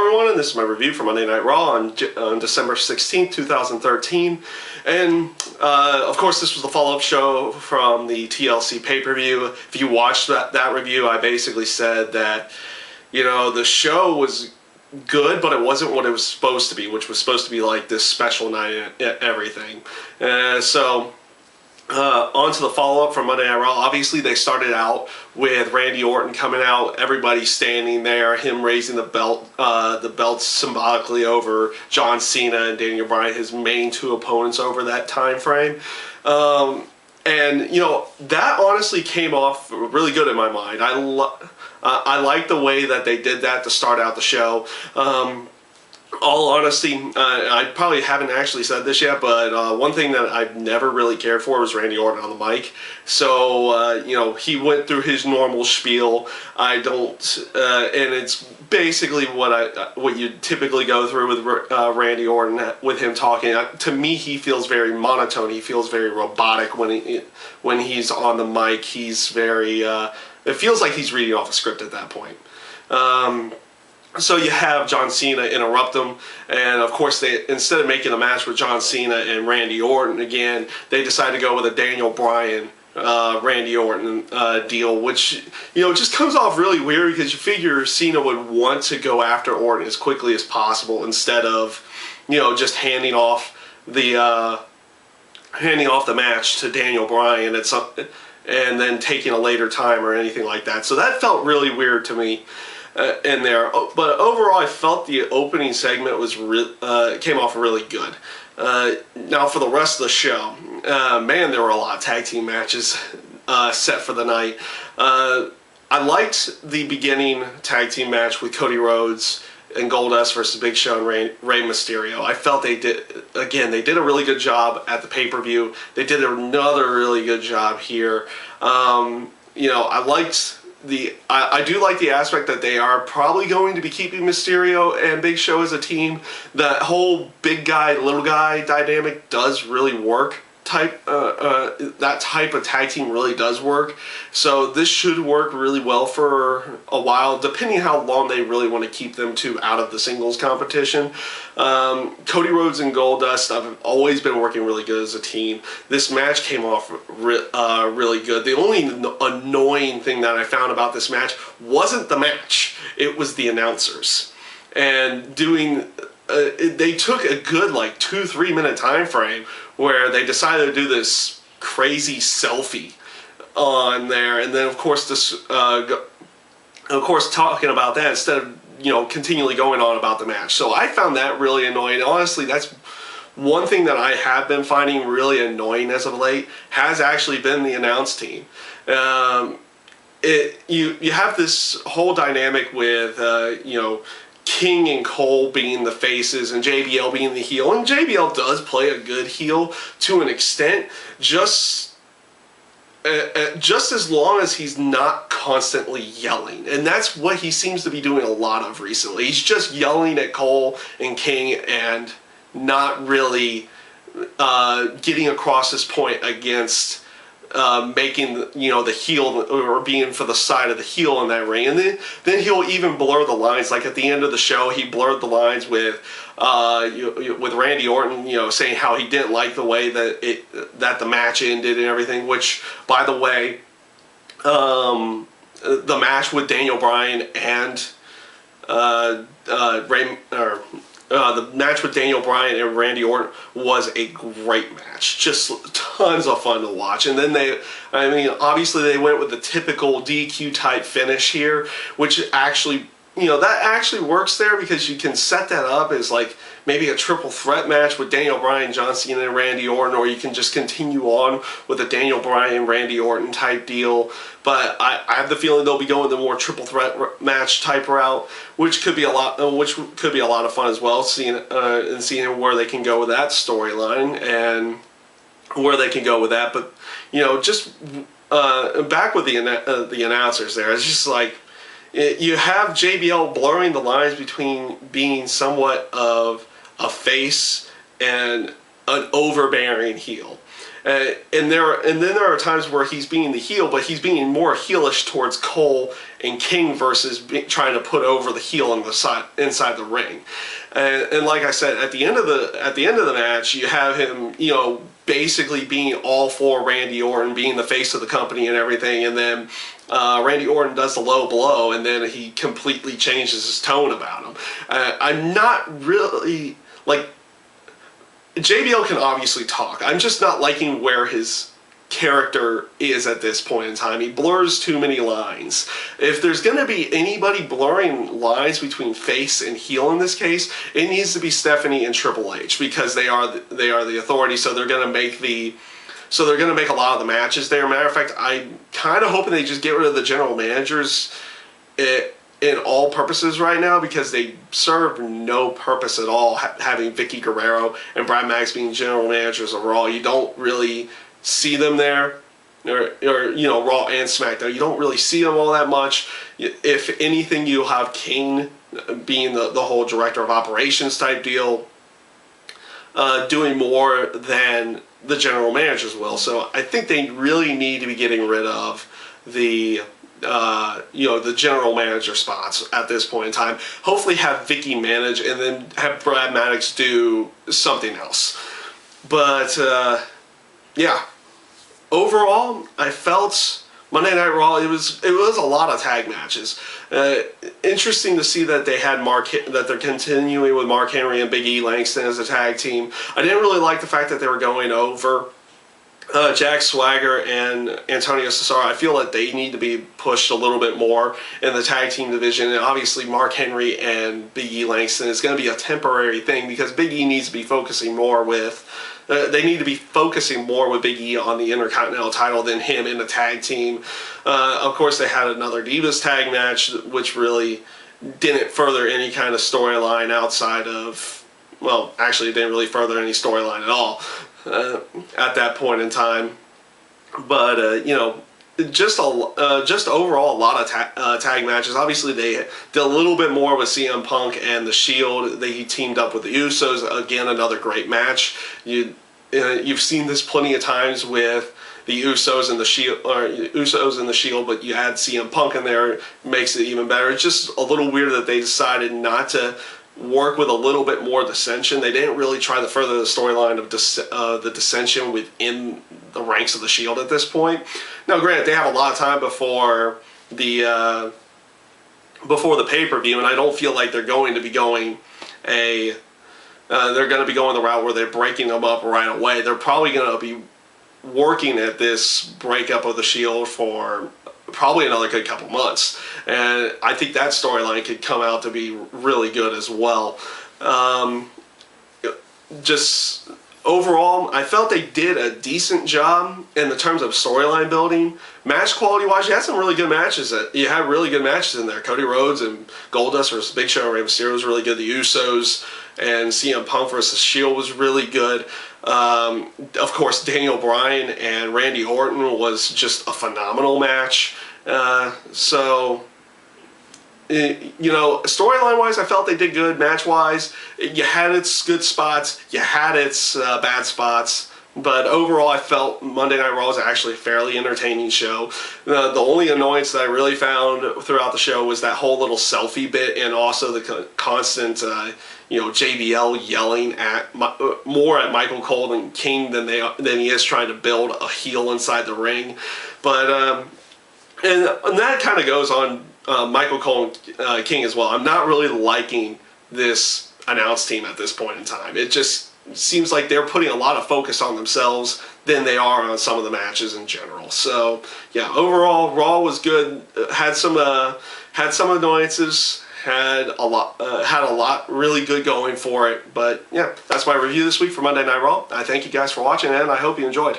everyone, and this is my review for Monday Night Raw on December 16th, 2013. And, of course, this was the follow-up show from the TLC pay-per-view. If you watched that review, I basically said that, you know, the show was good, but it wasn't what it was supposed to be, which was supposed to be like this special night and everything. On to the follow-up from Monday Night Raw. Obviously, they started out with Randy Orton coming out, everybody standing there, him raising the belts symbolically over John Cena and Daniel Bryan, his main two opponents over that time frame. And, you know, that honestly came off really good in my mind. I like the way that they did that to start out the show. All honesty, I probably haven't actually said this yet, but one thing that I've never really cared for was Randy Orton on the mic. So, you know, he went through his normal spiel. I don't, and it's basically what you typically go through with Randy Orton, with him talking. To me, he feels very monotone. He feels very robotic when he's on the mic. He's very, it feels like he's reading off a script at that point. So you have John Cena interrupt them, and of course instead of making a match with John Cena and Randy Orton again, they decide to go with a Daniel Bryan, Randy Orton deal, which, you know, just comes off really weird because you figure Cena would want to go after Orton as quickly as possible instead of, you know, just handing off the match to Daniel Bryan and then taking a later time or anything like that. So that felt really weird to me. In there, but overall, I felt the opening segment was came off really good. Now for the rest of the show, man, there were a lot of tag team matches set for the night. I liked the beginning tag team match with Cody Rhodes and Goldust versus Big Show and Rey Mysterio. I felt they did a really good job at the pay-per-view. They did another really good job here. You know, I do like the aspect that they are probably going to be keeping Mysterio and Big Show as a team. That whole big guy, little guy dynamic does really work. That type of tag team really does work. So this should work really well for a while, depending how long they really want to keep them two out of the singles competition. Cody Rhodes and Goldust have always been working really good as a team. This match came off really good. The only annoying thing that I found about this match wasn't the match. It was the announcers. And they took a good like 2-3 minute time frame where they decided to do this crazy selfie on there, and then of course talking about that instead of, you know, continually going on about the match. So I found that really annoying. Honestly, that's one thing that I have been finding really annoying as of late, has actually been the announce team. You have this whole dynamic with you know, King and Cole being the faces and JBL being the heel, and JBL does play a good heel to an extent, just as long as he's not constantly yelling, and that's what he seems to be doing a lot of recently. He's just yelling at Cole and King and not really getting across his point against making, you know, the heel, or being for the side of the heel in that ring. And then he'll even blur the lines. Like at the end of the show, he blurred the lines with Randy Orton, you know, saying how he didn't like the way that the match ended and everything. Which, by the way, the match with Daniel Bryan and the match with Daniel Bryan and Randy Orton was a great match. Just tons of fun to watch. And then obviously they went with the typical DQ type finish here, which actually, you know, that actually works there because you can set that up as like maybe a triple threat match with Daniel Bryan, John Cena, and Randy Orton, or you can just continue on with a Daniel Bryan, Randy Orton type deal. But I have the feeling they'll be going the more triple threat match type route, which could be a lot of fun as well, seeing where they can go with that storyline and where they can go with that. But, you know, just back with the announcers there, it's just like, you have JBL blurring the lines between being somewhat of a face and an overbearing heel. And then there are times where he's being the heel, but he's being more heelish towards Cole and King versus trying to put over the heel on the side inside the ring. And like I said, at the end of the match, you have him, basically being all for Randy Orton, being the face of the company and everything, and then Randy Orton does the low blow, and then he completely changes his tone about him. I'm not really like. JBL can obviously talk. I'm just not liking where his character is at this point in time. He blurs too many lines. If there's going to be anybody blurring lines between face and heel in this case, it needs to be Stephanie and Triple H, because they are the authority. So they're going to make a lot of the matches there. Matter of fact, I'm kind of hoping they just get rid of the general managers in all purposes right now, because they serve no purpose at all. Having Vicky Guerrero and Brad Maddox being general managers of Raw, you don't really see them there, or Raw and SmackDown. You don't really see them all that much. If anything, you have Kane being the whole director of operations type deal, doing more than the general managers will. So I think they really need to be getting rid of the general manager spots at this point in time. Hopefully have Vicky manage, and then have Brad Maddox do something else. But yeah, overall, I felt Monday Night Raw, it was a lot of tag matches. Interesting to see that they're continuing with Mark Henry and Big E Langston as a tag team. I didn't really like the fact that they were going over Jack Swagger and Antonio Cesaro. I feel that they need to be pushed a little bit more in the tag team division. And obviously Mark Henry and Big E Langston is going to be a temporary thing, because Big E needs to be focusing more with they need to be focusing more with Big E on the Intercontinental title than him in the tag team. Of course, they had another Divas tag match, which really didn't further any kind of storyline outside of, well, actually it didn't really further any storyline at all at that point in time. But just overall a lot of tag matches. Obviously they did a little bit more with CM Punk and the Shield. They teamed up with the Usos. Again, another great match. You've seen this plenty of times with the Usos and the Shield, but you add CM Punk in there, makes it even better. It's just a little weird that they decided not to work with a little bit more dissension. They didn't really try to further the storyline of the dissension within the ranks of the Shield at this point. Now, granted, they have a lot of time before the pay-per-view, and I don't feel like they're going to be going the route where they're breaking them up right away. They're probably going to be working at this breakup of the Shield for probably another good couple months, and I think that storyline could come out to be really good as well. Just overall, I felt they did a decent job in the terms of storyline building. Match quality wise, you had some really good matches. You had really good matches in there. Cody Rhodes and Goldust versus Big Show and Rey Mysterio was really good. The Usos and CM Punk versus Shield was really good. Of course, Daniel Bryan and Randy Orton was just a phenomenal match. Storyline-wise, I felt they did good. Match-wise, you had its good spots, you had its bad spots, but overall, I felt Monday Night Raw was actually a fairly entertaining show. The only annoyance that I really found throughout the show was that whole little selfie bit, and also the constant, JBL yelling at more at Michael Cole and King than he is trying to build a heel inside the ring. But and that kind of goes on Michael Cole and King as well. I'm not really liking this announced team at this point in time. It just seems like they're putting a lot of focus on themselves than they are on some of the matches in general. So yeah, overall, Raw was good. Had some annoyances. Had a lot really good going for it. But yeah, that's my review this week for Monday Night Raw. I thank you guys for watching, and I hope you enjoyed.